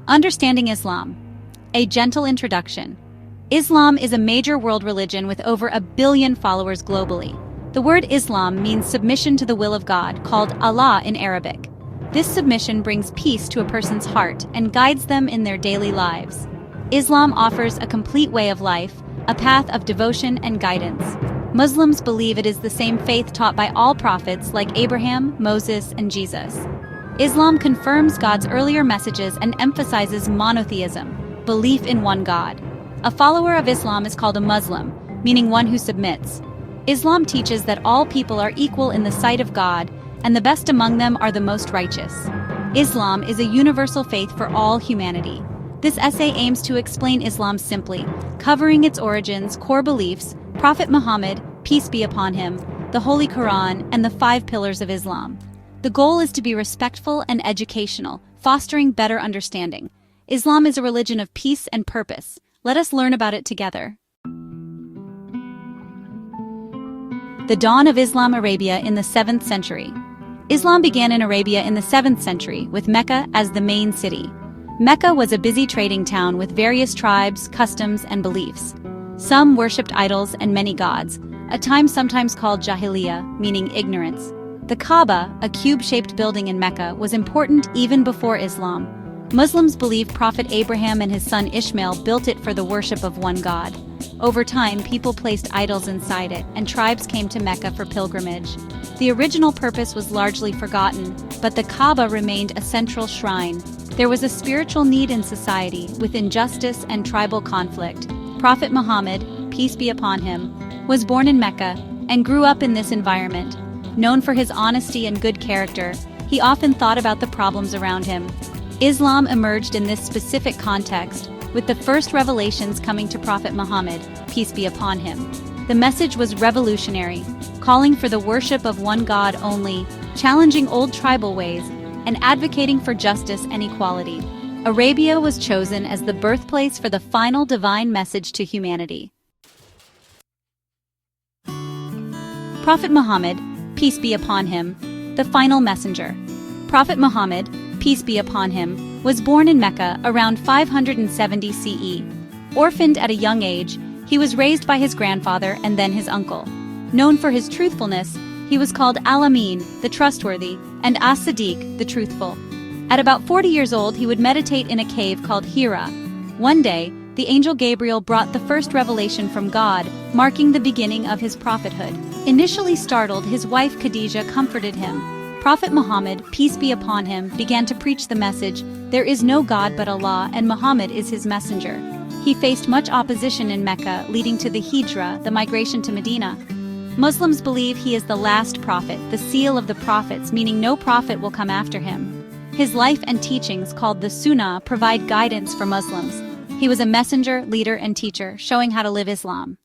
Understanding Islam. A gentle introduction. Islam is a major world religion with over 1 billion followers globally. The word Islam means submission to the will of God, called Allah in Arabic. This submission brings peace to a person's heart and guides them in their daily lives. Islam offers a complete way of life, a path of devotion and guidance. Muslims believe it is the same faith taught by all prophets like Abraham, Moses, and Jesus. Islam confirms God's earlier messages and emphasizes monotheism, belief in one God. A follower of Islam is called a Muslim, meaning one who submits. Islam teaches that all people are equal in the sight of God, and the best among them are the most righteous. Islam is a universal faith for all humanity. This essay aims to explain Islam simply, covering its origins, core beliefs, Prophet Muhammad, peace be upon him, the Holy Qur'an, and the 5 pillars of Islam. The goal is to be respectful and educational, fostering better understanding. Islam is a religion of peace and purpose. Let us learn about it together. The dawn of Islam Arabia in the 7th century. Islam began in Arabia in the 7th century, with Mecca as the main city. Mecca was a busy trading town with various tribes, customs, and beliefs. Some worshipped idols and many gods, a time sometimes called Jahiliyyah, meaning ignorance. The Kaaba, a cube-shaped building in Mecca, was important even before Islam. Muslims believe Prophet Abraham and his son Ishmael built it for the worship of one God. Over time, people placed idols inside it, and tribes came to Mecca for pilgrimage. The original purpose was largely forgotten, but the Kaaba remained a central shrine. There was a spiritual need in society, with injustice and tribal conflict. Prophet Muhammad, peace be upon him, was born in Mecca and grew up in this environment. Known for his honesty and good character, he often thought about the problems around him. Islam emerged in this specific context, with the first revelations coming to Prophet Muhammad, peace be upon him. The message was revolutionary, calling for the worship of one God only, challenging old tribal ways, and advocating for justice and equality. Arabia was chosen as the birthplace for the final divine message to humanity. Prophet Muhammad, peace be upon him, the final messenger. Prophet Muhammad, peace be upon him, was born in Mecca around 570 CE. Orphaned at a young age, he was raised by his grandfather and then his uncle. Known for his truthfulness, he was called Al-Amin, the trustworthy, and As-Sadiq, the truthful. At about 40 years old, he would meditate in a cave called Hira. One day, the angel Gabriel brought the first revelation from God, marking the beginning of his prophethood. Initially startled, his wife Khadijah comforted him. Prophet Muhammad, peace be upon him, began to preach the message, there is no God but Allah and Muhammad is his messenger. He faced much opposition in Mecca, leading to the Hijra, the migration to Medina. Muslims believe he is the last prophet, the seal of the prophets, meaning no prophet will come after him. His life and teachings, called the Sunnah, provide guidance for Muslims. He was a messenger, leader, and teacher, showing how to live Islam.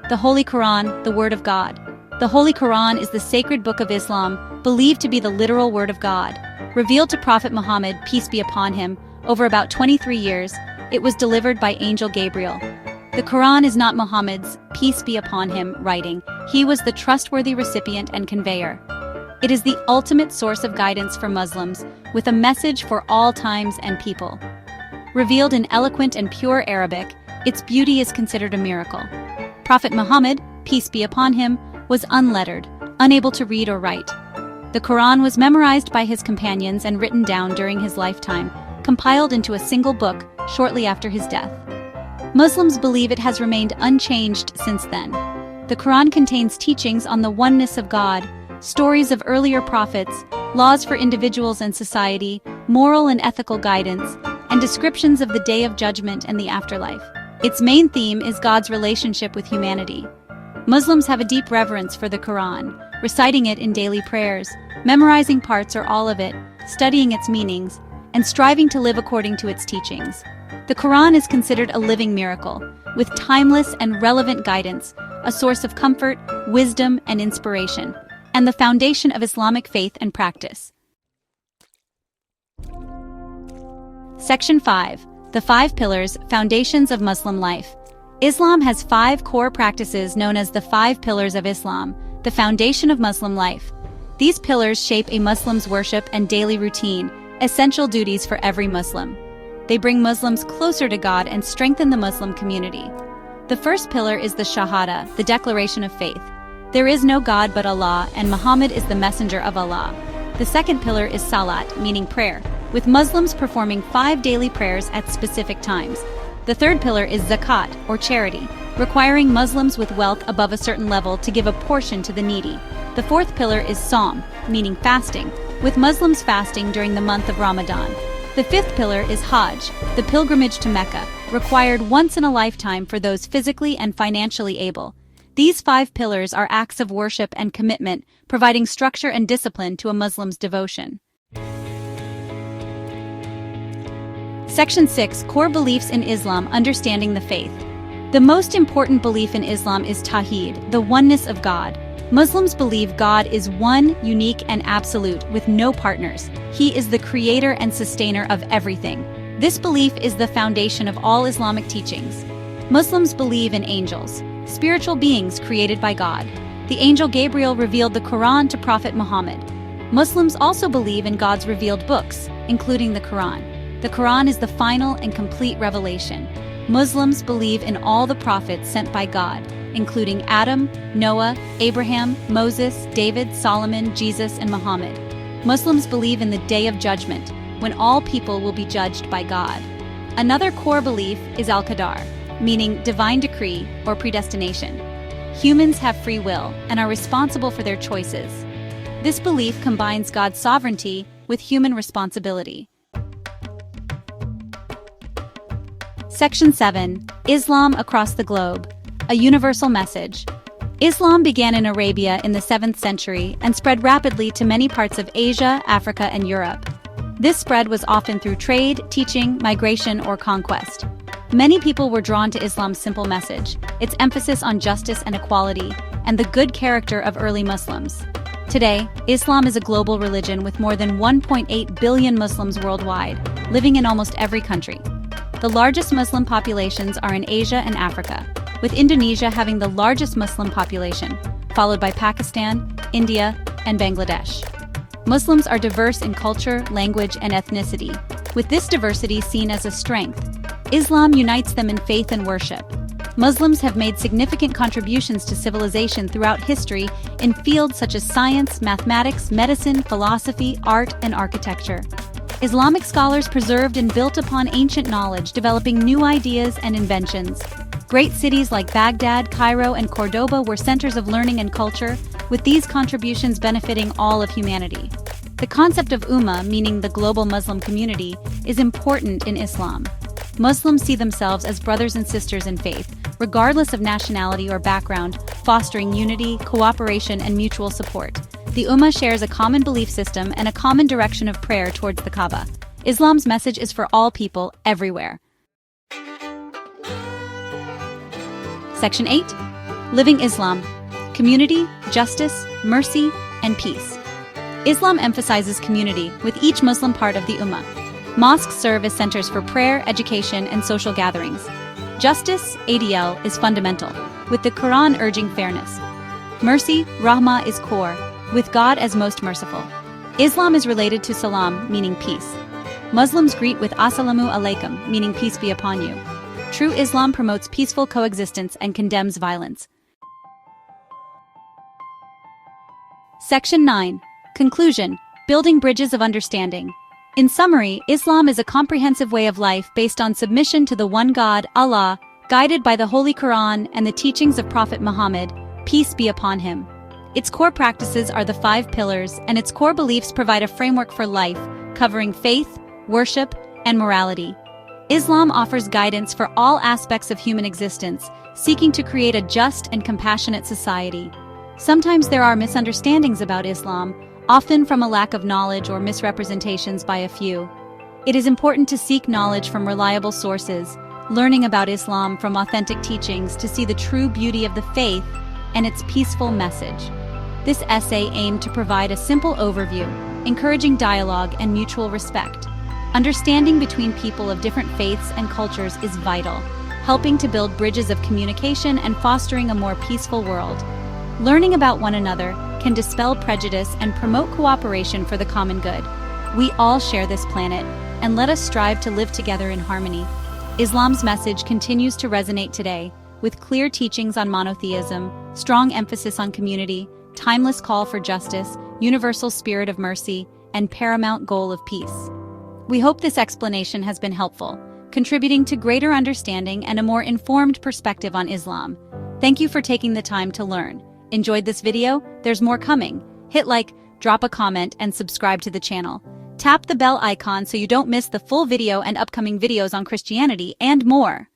The Holy Qur'an, the Word of God. The Holy Qur'an is the sacred book of Islam, believed to be the literal Word of God. Revealed to Prophet Muhammad, peace be upon him, over about 23 years, it was delivered by Angel Gabriel. The Qur'an is not Muhammad's, peace be upon him, writing. He was the trustworthy recipient and conveyor. It is the ultimate source of guidance for Muslims, with a message for all times and people. Revealed in eloquent and pure Arabic, its beauty is considered a miracle. Prophet Muhammad, peace be upon him, was unlettered, unable to read or write. The Quran was memorized by his companions and written down during his lifetime, compiled into a single book shortly after his death. Muslims believe it has remained unchanged since then. The Quran contains teachings on the oneness of God, stories of earlier prophets, laws for individuals and society, moral and ethical guidance, and descriptions of the Day of Judgment and the afterlife. Its main theme is God's relationship with humanity. Muslims have a deep reverence for the Quran, reciting it in daily prayers, memorizing parts or all of it, studying its meanings, and striving to live according to its teachings. The Quran is considered a living miracle, with timeless and relevant guidance, a source of comfort, wisdom, and inspiration, and the foundation of Islamic faith and practice. Section 5. The 5 Pillars, Foundations of Muslim Life. Islam has 5 core practices known as the 5 Pillars of Islam, the foundation of Muslim life. These pillars shape a Muslim's worship and daily routine, essential duties for every Muslim. They bring Muslims closer to God and strengthen the Muslim community. The first pillar is the Shahada, the declaration of faith. There is no God but Allah, and Muhammad is the messenger of Allah. The second pillar is Salat, meaning prayer, with Muslims performing 5 daily prayers at specific times. The third pillar is Zakat, or charity, requiring Muslims with wealth above a certain level to give a portion to the needy. The fourth pillar is Sawm, meaning fasting, with Muslims fasting during the month of Ramadan. The fifth pillar is Hajj, the pilgrimage to Mecca, required once in a lifetime for those physically and financially able. These 5 pillars are acts of worship and commitment, providing structure and discipline to a Muslim's devotion. Section 6. Core Beliefs in Islam, Understanding the Faith. The most important belief in Islam is Tawhid, the oneness of God. Muslims believe God is one, unique, and absolute, with no partners. He is the creator and sustainer of everything. This belief is the foundation of all Islamic teachings. Muslims believe in angels, spiritual beings created by God. The angel Gabriel revealed the Qur'an to Prophet Muhammad. Muslims also believe in God's revealed books, including the Qur'an. The Qur'an is the final and complete revelation. Muslims believe in all the prophets sent by God, including Adam, Noah, Abraham, Moses, David, Solomon, Jesus, and Muhammad. Muslims believe in the Day of Judgment, when all people will be judged by God. Another core belief is Al-Qadar, meaning divine decree or predestination. Humans have free will and are responsible for their choices. This belief combines God's sovereignty with human responsibility. Section 7. Islam across the globe. A universal message. Islam began in Arabia in the 7th century and spread rapidly to many parts of Asia, Africa, and Europe. This spread was often through trade, teaching, migration, or conquest. Many people were drawn to Islam's simple message, its emphasis on justice and equality, and the good character of early Muslims. Today, Islam is a global religion with more than 1.8 billion Muslims worldwide, living in almost every country. The largest Muslim populations are in Asia and Africa, with Indonesia having the largest Muslim population, followed by Pakistan, India, and Bangladesh. Muslims are diverse in culture, language, and ethnicity, with this diversity seen as a strength. Islam unites them in faith and worship. Muslims have made significant contributions to civilization throughout history in fields such as science, mathematics, medicine, philosophy, art, and architecture. Islamic scholars preserved and built upon ancient knowledge, developing new ideas and inventions. Great cities like Baghdad, Cairo, and Cordoba were centers of learning and culture, with these contributions benefiting all of humanity. The concept of Ummah, meaning the global Muslim community, is important in Islam. Muslims see themselves as brothers and sisters in faith, regardless of nationality or background, fostering unity, cooperation, and mutual support. The Ummah shares a common belief system and a common direction of prayer towards the Kaaba. Islam's message is for all people, everywhere. Section 8. Living Islam. Community, justice, mercy, and peace. Islam emphasizes community, with each Muslim part of the Ummah. Mosques serve as centers for prayer, education, and social gatherings. Justice, ADL, is fundamental, with the Quran urging fairness. Mercy, Rahmah, is core, with God as most merciful. Islam is related to Salam, meaning peace. Muslims greet with Assalamu alaikum, meaning peace be upon you. True Islam promotes peaceful coexistence and condemns violence. Section 9. Conclusion. Building bridges of understanding. In summary, Islam is a comprehensive way of life based on submission to the one God, Allah, guided by the Holy Quran and the teachings of Prophet Muhammad, peace be upon him. Its core practices are the 5 pillars, and its core beliefs provide a framework for life, covering faith, worship, and morality. Islam offers guidance for all aspects of human existence, seeking to create a just and compassionate society. Sometimes there are misunderstandings about Islam, often from a lack of knowledge or misrepresentations by a few. It is important to seek knowledge from reliable sources, learning about Islam from authentic teachings to see the true beauty of the faith and its peaceful message. This essay aimed to provide a simple overview, encouraging dialogue and mutual respect. Understanding between people of different faiths and cultures is vital, helping to build bridges of communication and fostering a more peaceful world. Learning about one another can dispel prejudice and promote cooperation for the common good. We all share this planet, and let us strive to live together in harmony. Islam's message continues to resonate today, with clear teachings on monotheism, strong emphasis on community, timeless call for justice, universal spirit of mercy, and paramount goal of peace. We hope this explanation has been helpful, contributing to greater understanding and a more informed perspective on Islam. Thank you for taking the time to learn. Enjoyed this video? There's more coming. Hit like, drop a comment, and subscribe to the channel. Tap the bell icon so you don't miss the full video and upcoming videos on Christianity and more.